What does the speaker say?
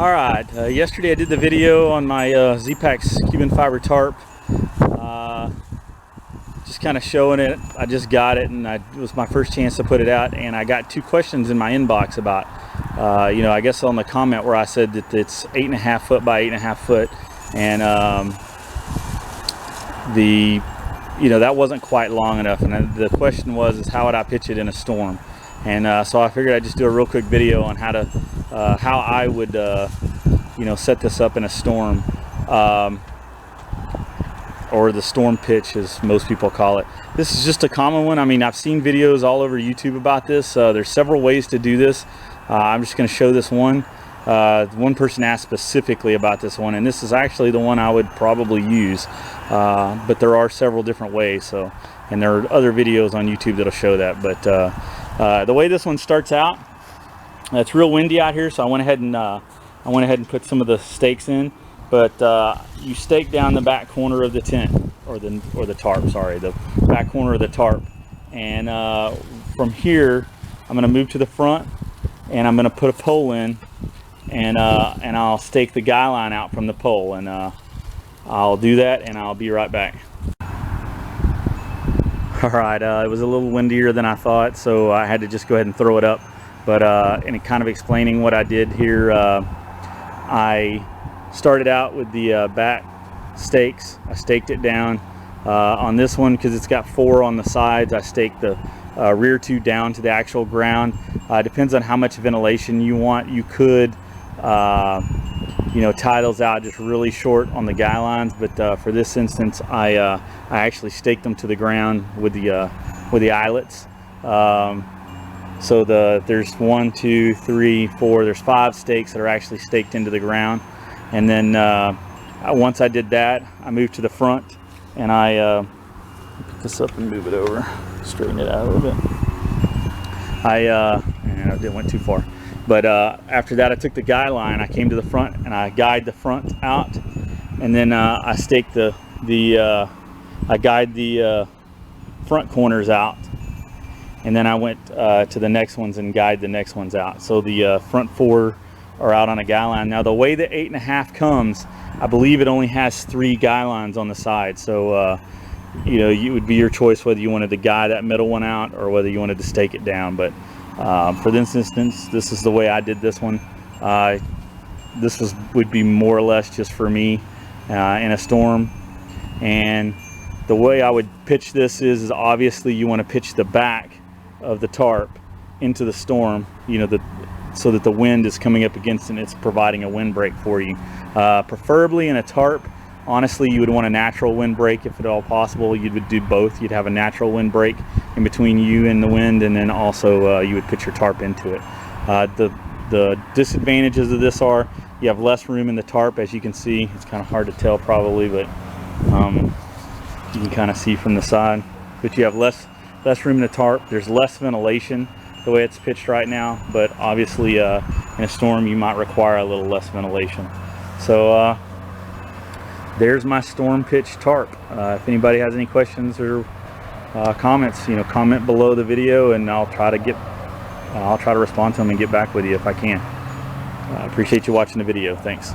Alright, yesterday I did the video on my Zpacks Cuben fiber tarp, just kind of showing it. I just got it and it was my first chance to put it out, and I got 2 questions in my inbox about, I guess on the comment where I said that it's 8.5 foot by 8.5 foot, and that wasn't quite long enough, and the question was how would I pitch it in a storm. And so I figured I'd just do a real quick video on how I would set this up in a storm, or the storm pitch as most people call it. This is just a common one. I mean, I've seen videos all over YouTube about this. There's several ways to do this. I'm just going to show this one. One person asked specifically about this one, and this is actually the one I would probably use, but there are several different ways. And there are other videos on YouTube that'll show that. But the way this one starts out, it's real windy out here, so I went ahead and put some of the stakes in. But you stake down the back corner of the tent, or the tarp. Sorry, the back corner of the tarp. And from here, I'm going to move to the front, and I'm going to put a pole in, and I'll stake the guy line out from the pole, and I'll do that, and I'll be right back. Alright, it was a little windier than I thought, so I had to just go ahead and throw it up. But in kind of explaining what I did here, I started out with the back stakes. I staked it down on this one because it's got 4 on the sides. I staked the rear 2 down to the actual ground. Depends on how much ventilation you want. You could tie those out just really short on the guy lines, but for this instance I actually staked them to the ground with the eyelets. So there's 1, 2, 3, 4, there's 5 stakes that are actually staked into the ground. And then once I did that, I moved to the front, and I pick this up and move it over, straighten it out a little bit. And it went too far. But after that, I took the guy line, I came to the front, and I guyed the front out, and then I staked I guyed the front corners out, and then I went to the next ones and guyed the next ones out. So the front 4 are out on a guy line. Now the way the 8.5 comes, I believe it only has 3 guy lines on the side. So it would be your choice whether you wanted to guy that middle one out or whether you wanted to stake it down. But for this instance, this is the way I did this one. This would be more or less just for me in a storm. And the way I would pitch this is obviously you want to pitch the back of the tarp into the storm, so that the wind is coming up against it and it's providing a wind break for you. Preferably in a tarp, honestly, you would want a natural wind break if at all possible. You would do both. You'd have a natural wind break in between you and the wind, and then also you would put your tarp into it. The disadvantages of this are you have less room in the tarp, as you can see. It's kind of hard to tell probably, but you can kind of see from the side. But you have less room in the tarp. There's less ventilation the way it's pitched right now, but obviously in a storm you might require a little less ventilation. So there's my storm pitch tarp. If anybody has any questions or comments, comment below the video, and I'll try to respond to them and get back with you if I can. I appreciate you watching the video. Thanks.